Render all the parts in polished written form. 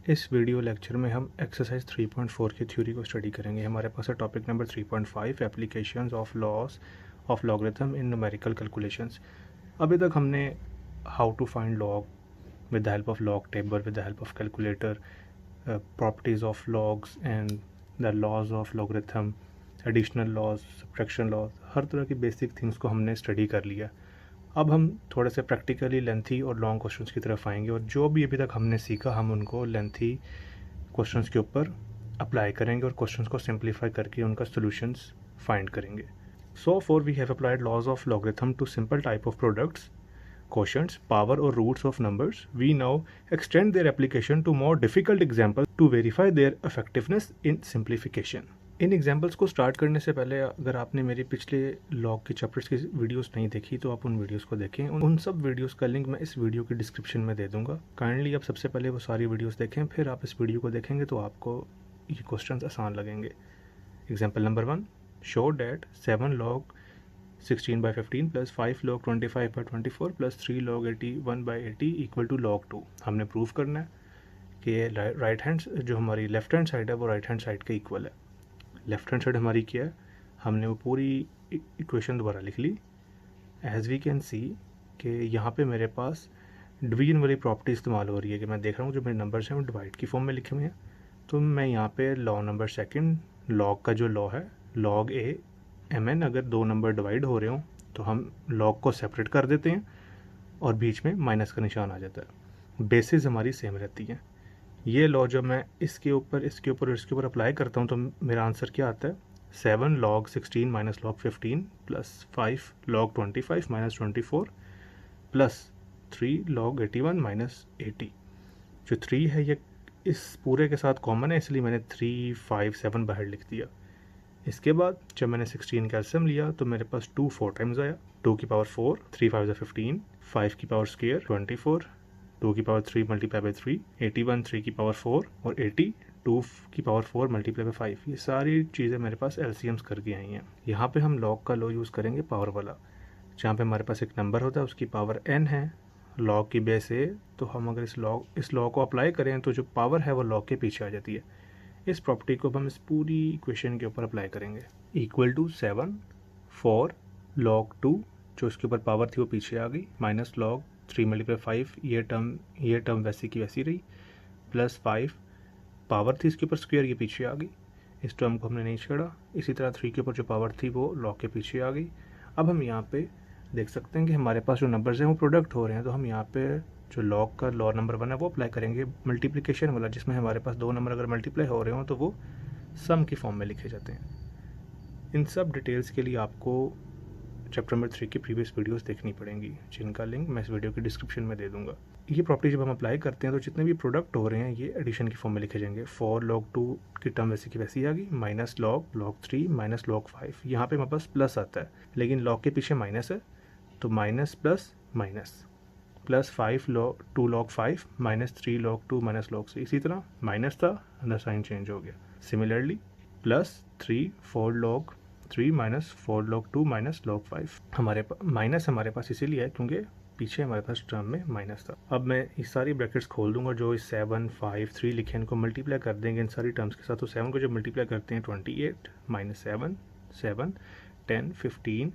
इस video lecture में हम एक्सरसाइज 3.4 की थ्योरी को स्टडी करेंगे। हमारे पास है topic number 3.5 applications of laws of logarithm in numerical calculations. अभी तक हमने how to find log with the help of log table, with the help of calculator, properties of logs and the laws of logarithm, additional laws, subtraction laws, हर तरह की basic things को हमने study कर लिया। अब हम थोड़े से प्रैक्टिकली लेंथी और लॉन्ग क्वेश्चंस की तरफ आएंगे और जो भी अभी तक हमने सीखा हम उनको लेंथी क्वेश्चंस के ऊपर अप्लाई करेंगे और क्वेश्चंस को सिंप्लीफाई करके उनका सॉल्यूशंस फाइंड करेंगे। So for we have applied laws of logarithm to simple type of products, quotients, power or roots of numbers. We now extend their application to more difficult examples to verify their effectiveness in simplification. In examples को start करने से पहले अगर आपने मेरी पिछले log के chapters की वीडियोस नहीं देखी तो आप उन वीडियोस को देखें। उन सब वीडियोस का लिंक मैं इस वीडियो के डिस्क्रिप्शन में दे दूंगा। काइंडली आप सबसे पहले वो सारी वीडियोस देखें, फिर आप इस वीडियो को देखेंगे तो आपको ये क्वेश्चंस आसान लगेंगे। Example number 1, show that 7 log 16 by 15 plus 5 log 25 by 24 plus 3 log 81 by 80 equal to log 2। हमने प्रूव करना है कि ये राइट हैंड जो हमारी लेफ्ट हैंड साइड है वो राइट हैंड साइड के इक्वल है। लेफ्ट हैंड साइड हमारी क्या है, हमने वो पूरी इक्वेशन दोबारा लिख ली। एज वी कैन सी कि यहाँ पे मेरे पास डिवीजन वाली प्रॉपर्टी इस्तेमाल हो रही है कि मैं देख रहा हूँ जो मेरे नंबर्स हैं वो डिवाइड की फॉर्म में लिखे हुए हैं। तो मैं यहाँ पे लॉ नंबर सेकंड, लॉग का जो लॉ है log a mn, अगर दो नंबर डिवाइड हो रहे हों तो हम लॉग को सेपरेट कर देते हैं और बीच में माइनस का निशान आ जाता है। बेसिस हमारी सेम रहती है। ये लॉ जब मैं इसके ऊपर और इसके ऊपर अप्लाई करता हूँ तो मेरा आंसर क्या आता है, 7 log 16 minus log 15 plus 5 log 25 minus 24 plus 3 log 81 minus 80। जो 3 है ये इस पूरे के साथ कॉमन है, इसलिए मैंने 3, 5, 7 बाहर लिख दिया। इसके बाद जब मैंने 16 का एलसीएम लिया तो मेरे पास 2 4 टाइम्स आया, 2 की पावर 4, 3 5 15, 5 की पावर स्क्वायर 24, 2 की पावर 3 मल्टीप्लाई बाई 3, 81 3 की पावर 4 और 80 2 की पावर 4 मल्टीप्लाई बाई 5। ये सारी चीज़ें मेरे पास एलसीएम्स करके आई हैं। यहाँ पे हम लॉग का लॉ यूज़ करेंगे पावर वाला, जहाँ पे हमारे पास एक नंबर होता है उसकी पावर n है लॉग की बेस है, तो हम अगर इस लॉ को अप्लाई करें तो जो पावर है वो लॉग के पीछे आ जाती है। इस प्रॉपर्टी को हम इस पूरी इक्वेशन के ऊपर अप्लाई करेंगे। इक्वल टू 7 4 log 2, जो इसके ऊपर पावर थी वो पीछे आ गई, माइनस log 3 मल्टीप्लाई 5, ये टर्म वैसी की वैसी रही, प्लस 5 पावर थी इसके ऊपर स्क्वायर, ये पीछे आ गई, इस टर्म को हमने नहीं छेड़ा। इसी तरह 3 के ऊपर जो पावर थी वो log के पीछे आ गई। अब हम यहाँ पे देख सकते हैं कि हमारे पास जो नंबर्स हैं वो प्रोडक्ट हो रहे हैं, तो हम यहाँ पे जो लॉग का लॉ नंबर 1 है वो अप्लाई करेंगे मल्टीप्लिकेशन वाला, जिसमें हमारे पास दो नंबर अगर मल्टीप्लाई हो रहे हो तो वो सम की फॉर्म में लिखे जाते हैं। इन सब डिटेल्स के लिए आपको चैप्टर नंबर 3 की प्रीवियस वीडियोस देखनी पड़ेंगी, जिनका लिंक मैं इस वीडियो के डिस्क्रिप्शन में दे दूंगा। ये प्रॉपर्टी जब हम अप्लाई करते हैं तो जितने भी प्रोडक्ट हो रहे हैं ये एडिशन की फॉर्म में लिखे जाएंगे। 4 log 2 की टर्म वैसी की वैसी आ गई, माइनस log 3 माइनस log 5। यहाँ पे हमारे पास प्लस आता है लेकिन लॉग के पीछे माइनस है, तो minus plus minus, plus 2 log 5 minus 3 log 2 minus log 3। इसी तरह माइनस था, अंदर साइन चेंज हो गया। Similarly plus 3 4 log 3 minus 4 log 2 minus log 5। Minus हमारे पास इसीलिए है क्योंकि पीछे हमारे पास टर्म में माइनस था। अब मैं इस सारी ब्रैकेट्स खोल दूंगा, जो इस 7 5 3 लिखे हैं इनको मल्टीप्लाई कर देंगे इन सारी टर्म्स के साथ। तो 7 को जब मल्टीप्लाई करते हैं 28 माइनस 7 7 10 15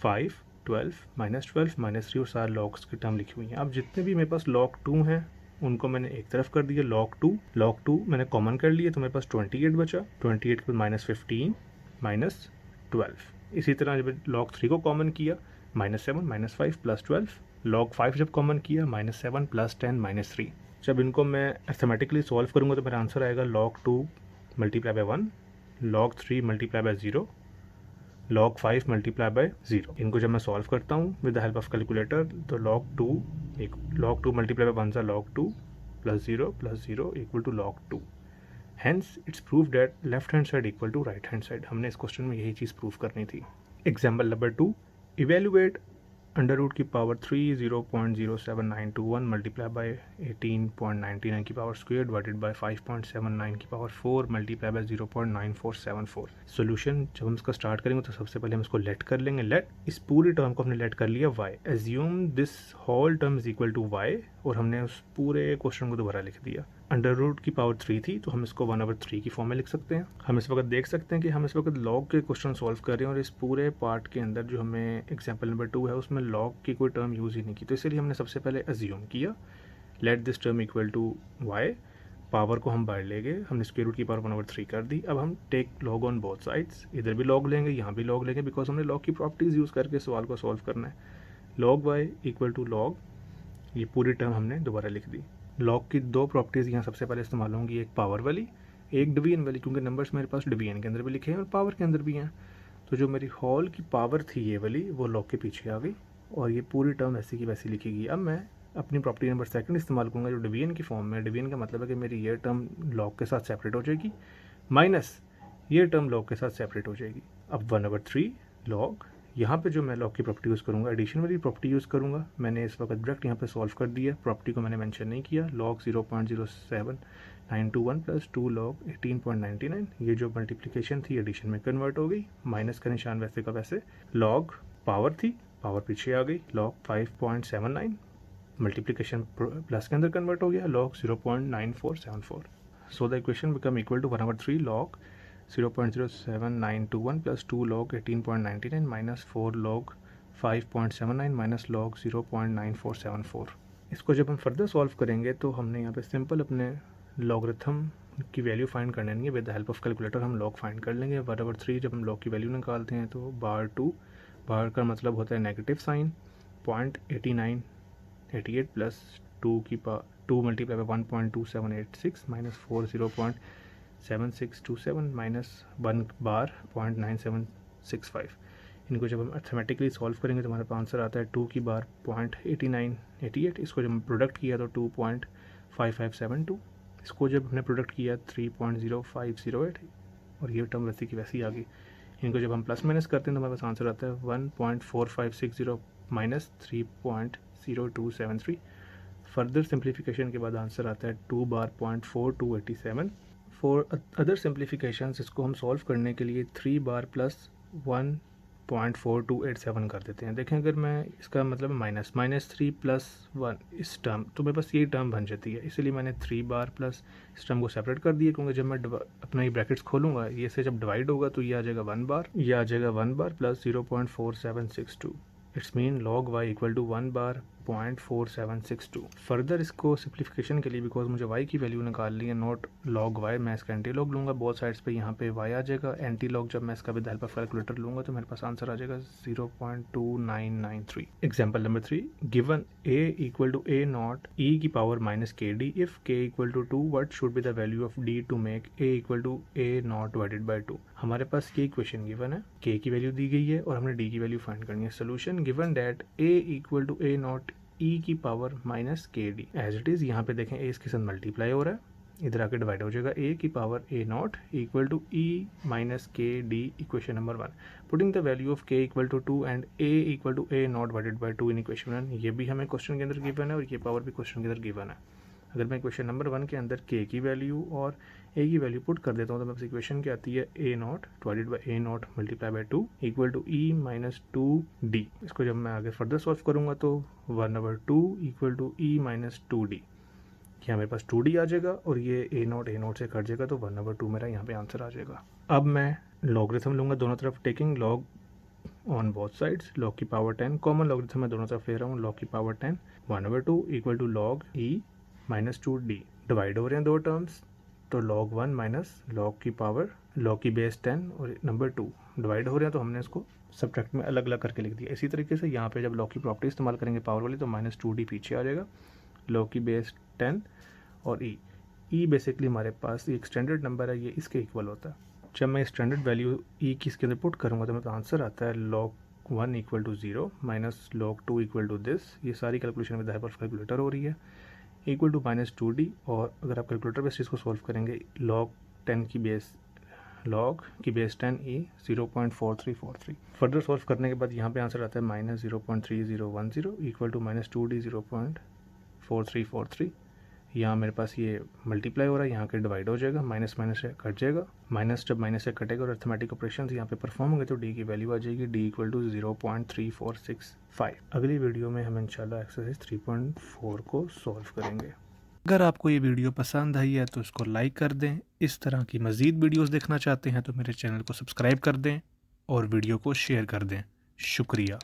5 12 माइनस 12 माइनस 3 और सारे लॉग्स की टर्म लिखी हुई हैं। अब जितने भी मेरे पास log 2 हैं उनको मैंने एक तरफ कर दिया। log 2 मैंने कॉमन कर लिया तो मेरे पास 28 बचा, 28 के बाद माइनस 15 माइनस 12। इसी तरह जब log 3 को कॉमन किया माइनस 7 माइनस 5 प्लस 12, log 5 जब कॉमन किया माइनस 7 प्लस 10 माइनस 3। जब इनको मैं अर्थमेटिकली सॉल्व करूँगा तो मेरा आंसर आएगा log 2 multiply by 1, log 3 multiply by 0, log 5 multiply by 0। इनको जब मैं सॉल्व करता हूँ with the help of calculator तो log 2 मल्टीप्लाई बाई 1 सा log 2 plus 0 equal to log 2। Hence it's prove that left hand side equal to right hand side. हमने इस question में यही चीज़ प्रूव करनी थी। Example number 2, evaluate under root की पावर 3 0.07921 मल्टीप्लाई बाई 18.99 की पावर स्क्वायर डिवाइडेड बाई 5.79 की पावर 4 मल्टीप्लाई बाई 0.9474। सोल्यूशन जब हम इसका स्टार्ट करेंगे तो सबसे पहले हम इसको लेट कर लेंगे। लेट इस पूरी टर्म को हमने लेट कर लिया y, assume this whole term is equal to y, और हमने उस पूरे क्वेश्चन को दोबारा लिख दिया। अंडर रूट की पावर 3 थी, तो हम इसको 1/3 की फॉर्म में लिख सकते हैं। हम इस वक्त देख सकते हैं कि हम इस वक्त लॉग के क्वेश्चन सॉल्व कर रहे हैं और इस पूरे पार्ट के अंदर जो हमें एग्जाम्पल नंबर 2 है उसमें लॉग की कोई टर्म यूज़ ही नहीं की, तो इसलिए हमने सबसे पहले अज्यूम किया let this term equal to y, power को हम बाहर ले गए, हमने स्क्वायर रूट की पावर 1/3 कर दी। अब हम take log on both sides, इधर भी लॉग लेंगे, यहाँ भी लॉग लेंगे, बिकॉज हमने लॉग की प्रॉपर्टीज़ यूज़ करके सवाल को सॉल्व करना है। Log y equal to log, ये पूरी टर्म हमने दोबारा लिख दी। लॉग की दो प्रॉपर्टीज़ यहाँ सबसे पहले इस्तेमाल होंगी, एक पावर वाली, एक डिवीजन वाली, क्योंकि नंबर्स मेरे पास डिवीजन के अंदर भी लिखे हैं और पावर के अंदर भी हैं। तो जो मेरी होल की पावर थी ये वाली, वो लॉग के पीछे आ गई और ये पूरी टर्म ऐसी की वैसी लिखी गई। अब मैं अपनी प्रॉपर्टी नंबर सेकंड इस्तेमाल करूँगा जो डिवीजन की फॉर्म में। डिवीजन का मतलब है कि मेरी ये टर्म लॉग के साथ सेपरेट हो जाएगी, माइनस ये टर्म लॉग के साथ सेपरेट हो जाएगी। अब 1/3 लॉग, यहाँ पे जो मैं लॉग की प्रॉपर्टी यूज़ करूँगा, एडिशन वाली प्रॉपर्टी यूज़ करूँगा। मैंने इस वक्त डायरेक्ट यहाँ पे सॉल्व कर दिया, प्रॉपर्टी को मैंने मेंशन नहीं किया। लॉग 0.07921 प्लस 2 लॉग 18.99, ये जो मल्टीप्लिकेशन थी एडिशन में कन्वर्ट हो गई, माइनस का निशान वैसे का वैसे। लॉग पावर थी, पावर पीछे आ गई, लॉग 5.79 मल्टीप्लिकेशन प्लस के अंदर कन्वर्ट हो गया, log 0.9474। So the equation become equal to 1/3 log 0.07921 plus 2 log 18.99 minus 4 log 5.79 minus log 0.9474। इसको जब हम फर्दर सॉल्व करेंगे तो हमने यहाँ पे सिंपल अपने लॉगरिथम की वैल्यू फाइंड करनी है। With the help of calculator हम लॉग फाइंड कर लेंगे। 1/3 जब हम लॉग की वैल्यू निकालते हैं तो बार 2, बार का मतलब होता है negative sign, 0.8988 plus 2 multiply by 1.2786 minus 4 0.7627 minus 1 बार 0.9765। इनको जब हम अर्थमेटिकली सॉल्व करेंगे तो हमारे पास आंसर आता है 2 की बार 0.8988। इसको जब हम प्रोडक्ट किया तो 2.5572। इसको जब हमने प्रोडक्ट किया 3.0508 और ये टर्म वैसी की वैसी आ गई। इनको जब हम प्लस माइनस करते हैं तो हमारे पास आंसर आता है 1.4560 माइनस 3.0273। फर्दर सिंप्लीफिकेशन के बाद आंसर आता है 2 बार 0.4287। फॉर अदर सिंप्लीफिकेशंस इसको हम सॉल्व करने के लिए 3 बार प्लस 1.4287 कर देते हैं। देखें अगर मैं इसका मतलब माइनस 3 प्लस 1 इस टर्म, तो मेरे पास यही टर्म बन जाती है, इसीलिए मैंने 3 बार प्लस इस टर्म को सेपरेट कर दिया, क्योंकि जब मैं अपना ये ब्रैकेट्स खोलूँगा ये से जब डिवाइड होगा तो ये आ जाएगा 1 बार, ये आ जाएगा 1 बार plus 0.4762। It's mean log y equal to 1 बार 0.4762। फर्दर इसको सिंप्लीफिकेशन के लिए, बिकॉज मुझे y की वैल्यू निकालनी है, नॉट लॉग y, मैं इसका एंटी लॉग लूँगा बोथ साइड्स पे। यहाँ पे y आ जाएगा, एंटी लॉग जब मैं इसका विद हेल्प ऑफ कैलकुलेटर लूँगा तो मेरे पास आंसर आ जाएगा 0.2993। Example number 3, given a equal to a nought e की पावर माइनस के D, if k equal to 2 what should be the value of d to make a equal to a not divided by 2। हमारे पास ये equation given है, k की value दी गई है और हमने d की वैल्यू फाइंड करनी है। Solution given that a equal to a nought e की पावर माइनस के डी एज इट इज़। यहाँ पे देखें a इसके साथ मल्टीप्लाई हो रहा है, इधर आके डिवाइड हो जाएगा, a की power a not equal to e minus के d, equation number 1। Putting the value of k equal to 2 and a equal to a not divided by 2 in equation 1। ये भी हमें क्वेश्चन के अंदर गिवन है और ये पावर भी क्वेश्चन के अंदर गिवन है। अगर मैं इक्वेशन नंबर 1 के अंदर k की वैल्यू और a की वैल्यू पुट कर देता हूँ तो मेरे पास इक्वेशन क्या आती है, a not divided by a nought multiply by 2 equal to e minus 2d। इसको जब मैं आगे फर्दर सॉल्व करूँगा तो 1/2 equal to e minus 2d, यहाँ मेरे पास 2d आ जाएगा और ये a नॉट से कट जाएगा तो 1/2 मेरा यहाँ पे आंसर आ जाएगा। अब मैं लॉगरिथम लूँगा दोनों तरफ, taking log on both sides, log की पावर 10, कॉमन लॉगरिथम मैं दोनों तरफ ले रहा हूँ, लॉग की power 10, 1/2 equal to log e minus 2d। Divide हो रहे हैं दो टर्म्स तो log 1 माइनस लॉग की पावर लॉग की बेस 10 और नंबर 2 डिवाइड हो रहे हैं तो हमने इसको सब्ट्रैक्ट में अलग अलग करके लिख दिया। इसी तरीके से यहाँ पे जब लॉग की प्रॉपर्टी इस्तेमाल करेंगे पावर वाली तो माइनस 2d पीछे आ जाएगा, लॉग की बेस 10 और e बेसिकली हमारे पास ये एक्सटेंडेड नंबर है, ये इसके इक्वल होता है। जब मैं स्टैंडर्ड वैल्यू e की इसके अंदर पुट करूँगा तो मेरा आंसर आता है log 1 equal to 0 minus log 2 equal to this. ये सारी calculation with help of calculator हो रही है, इक्वल टू माइनस 2d। और अगर आप कैलकुलेटर बेस इसको सॉल्व करेंगे log की बेस 10 e 0.4343। फर्दर सॉल्व करने के बाद यहाँ पे आंसर आता है minus 0.3010 equal to minus 2d 0.4343। यहाँ मेरे पास ये मल्टीप्लाई हो रहा है, यहाँ के डिवाइड हो जाएगा, माइनस माइनस से कट जाएगा, माइनस जब माइनस से कटेगा और अर्थमेटिक ऑपरेशन यहाँ पे परफॉर्म होंगे तो d की वैल्यू आ जाएगी d इक्वल टू 0.3465। अगली वीडियो में हम इंशाल्लाह एक्सरसाइज 3.4 को सॉल्व करेंगे। अगर आपको ये वीडियो पसंद आई है तो इसको लाइक कर दें। इस तरह की मज़ीद वीडियोस देखना चाहते हैं तो मेरे चैनल को सब्सक्राइब कर दें और वीडियो को शेयर कर दें। शुक्रिया।